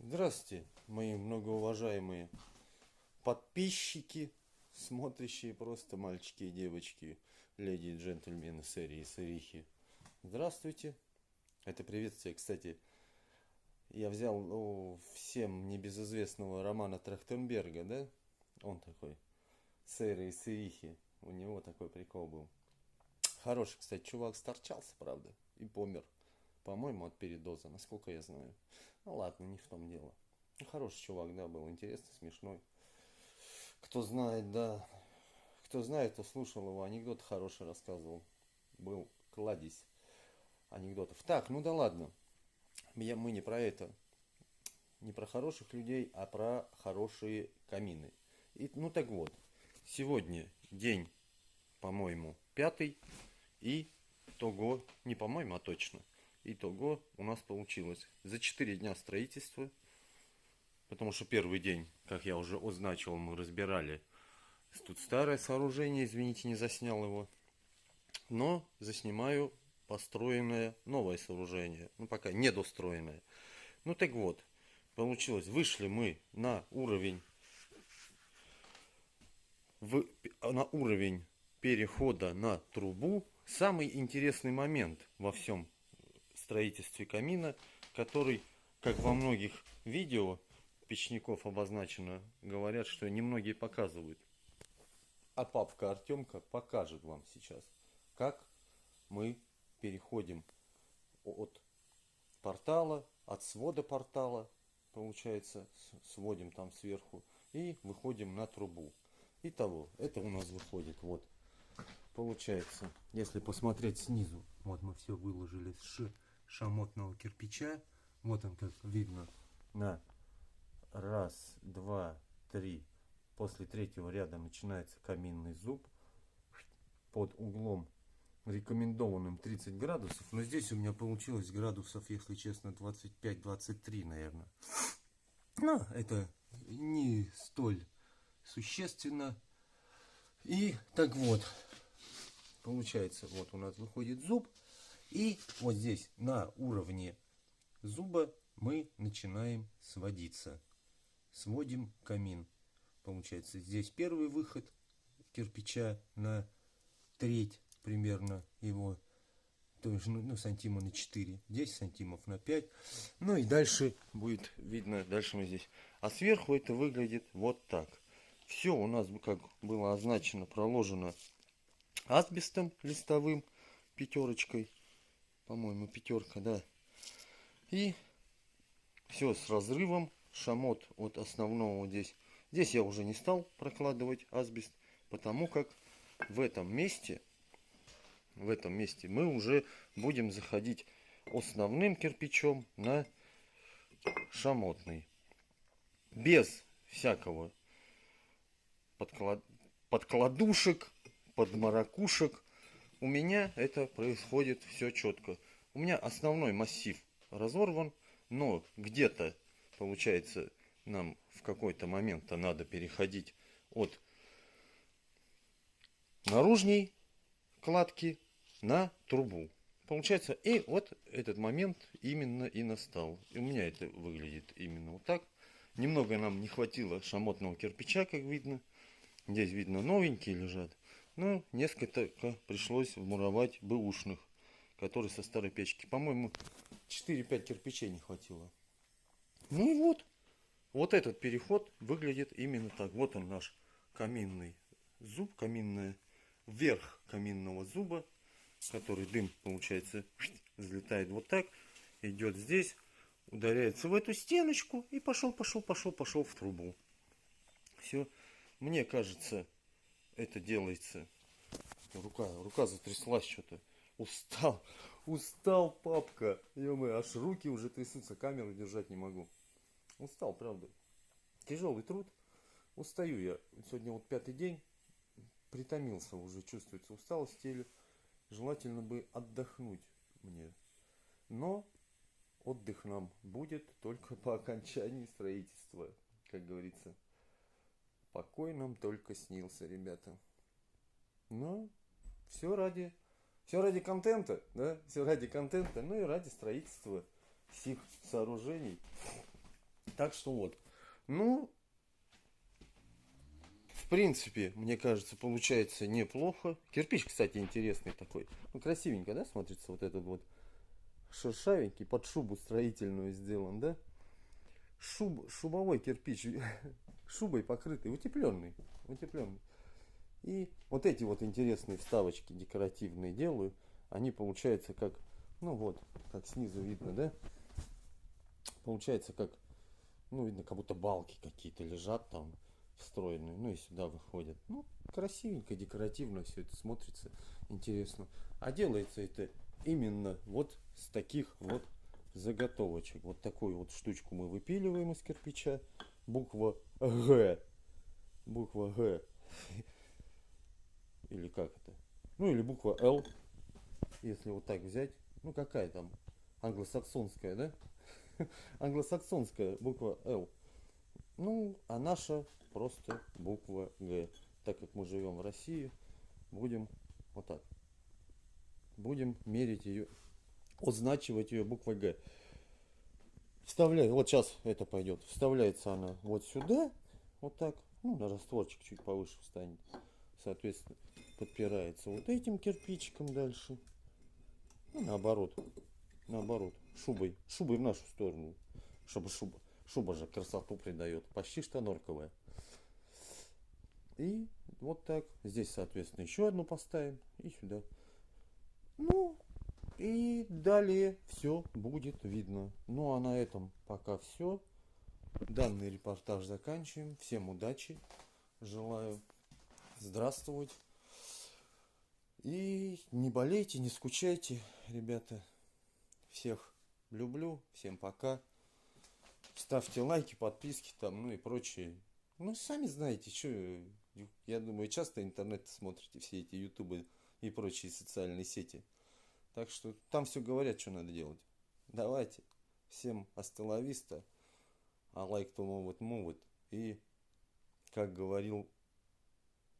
Здравствуйте, мои многоуважаемые подписчики, смотрящие просто мальчики и девочки, леди и джентльмены, сэри и сэрихи. Здравствуйте. Это приветствие, кстати, я взял всем небезызвестного Романа Трахтенберга, да? Он такой, сэры и сэрихи. У него такой прикол был. Хороший, кстати, чувак сторчался, правда, и помер. По-моему, от передоза, насколько я знаю. Ну ладно, не в том дело. Ну, хороший чувак, да, был интересный, смешной. Кто знает, да. Кто знает, то слушал его. Анекдот хороший рассказывал. Был кладезь анекдотов. Так, ну да ладно. Мы не про это. Не про хороших людей, а про хорошие камины. Ну так вот. Сегодня день, по-моему, пятый. И того, не по-моему, а точно. Итого у нас получилось за 4 дня строительства, потому что первый день, как я уже означил, мы разбирали тут старое сооружение, извините, не заснял его, но заснимаю построенное новое сооружение, ну пока недостроенное. Ну так вот, получилось, вышли мы на уровень перехода на трубу. Самый интересный момент во всем строительстве камина, который, как во многих видео печников обозначено, говорят, что немногие показывают. А папка Артемка покажет вам сейчас, как мы переходим от портала, от свода портала, получается, сводим там сверху и выходим на трубу. Итого, это у нас выходит, вот, получается, если посмотреть снизу, вот мы все выложили с шамотного кирпича, вот он как видно на раз, два, три. После третьего ряда начинается каминный зуб под углом рекомендованным 30 градусов, но здесь у меня получилось градусов, если честно, 25-23, наверное. Но это не столь существенно. И так вот, получается, вот у нас выходит зуб, и вот здесь на уровне зуба мы начинаем сводиться. Сводим камин. Получается, здесь первый выход кирпича на треть примерно его, то есть ну, сантима на 4, здесь сантимов на 5. Ну и дальше будет видно, дальше мы здесь. А сверху это выглядит вот так. Все у нас, как было означено, проложено асбестом листовым, пятерочкой, по-моему, пятерка, да. И все с разрывом, шамот от основного вот здесь. Здесь я уже не стал прокладывать асбест, потому как в этом месте мы уже будем заходить основным кирпичом на шамотный. Без всякого подкладушек, подмаракушек. У меня это происходит все четко. У меня основной массив разорван, но где-то, получается, нам в какой-то момент надо переходить от наружней кладки на трубу. Получается, и вот этот момент именно и настал. И у меня это выглядит именно вот так. Немного нам не хватило шамотного кирпича, как видно. Здесь видно новенькие лежат. Но несколько пришлось вмуровать бэушных, которые со старой печки. По-моему, 4-5 кирпичей не хватило. Ну и вот. Вот этот переход выглядит именно так. Вот он наш каминный зуб, верх каминного зуба, который дым, получается, взлетает вот так, идет здесь, ударяется в эту стеночку и пошел в трубу. Все. Мне кажется, это делается. Рука затряслась что-то. Устал, папка. Ё-моё, аж руки уже трясутся, камеру держать не могу. Устал, правда. Тяжелый труд. Устаю я. Сегодня вот 5-й день. Притомился уже, чувствуется усталость в теле. Желательно бы отдохнуть мне. Но отдых нам будет только по окончании строительства. Как говорится, покой нам только снился, ребята. Но все ради контента, да, все ради контента, ну и ради строительства всех сооружений. Так что вот. Ну, в принципе, мне кажется, получается неплохо. Кирпич, кстати, интересный такой. Ну, красивенько, да, смотрится вот этот вот шершавенький, под шубу строительную сделан, да? Шубовой кирпич, шубой покрытый, утепленный, утепленный. И вот эти вот интересные вставочки декоративные делаю. Они получаются как, ну вот, как снизу видно, да? Получается как, ну видно, как будто балки какие-то лежат там встроенные, ну и сюда выходят. Ну, красивенько, декоративно все это смотрится, интересно. А делается это именно вот с таких вот заготовочек. Вот такую вот штучку мы выпиливаем из кирпича. Буква Г. Буква Г. Или как это? Ну или буква Л, если вот так взять. Ну какая там? Англосаксонская, да? Англосаксонская буква Л. Ну, а наша просто буква Г. Так как мы живем в России, будем вот так. Будем мерить ее, означивать ее буквой Г. Вставляю, вот сейчас это пойдет. Вставляется она вот сюда, вот так. Ну, на растворчик чуть повыше встанет. Соответственно, подпирается вот этим кирпичиком дальше. Ну, наоборот. Наоборот. Шубой. Шубой в нашу сторону. Чтобы шуба. Шуба же красоту придает. Почти что норковая. И вот так. Здесь, соответственно, еще одну поставим. И сюда. Ну, и далее все будет видно. Ну, а на этом пока все. Данный репортаж заканчиваем. Всем удачи. Желаю здравствовать. И не болейте, не скучайте, ребята. Всех люблю. Всем пока. Ставьте лайки, подписки там, ну и прочее. Ну, сами знаете, что, я думаю, часто интернет смотрите, все эти ютубы и прочие социальные сети. Так что там все говорят, что надо делать. Давайте. Всем астелависта. I like to move it. И, как говорил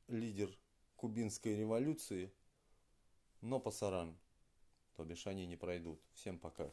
лидер кубинской революции, но пасаран. То бишь они не пройдут. Всем пока.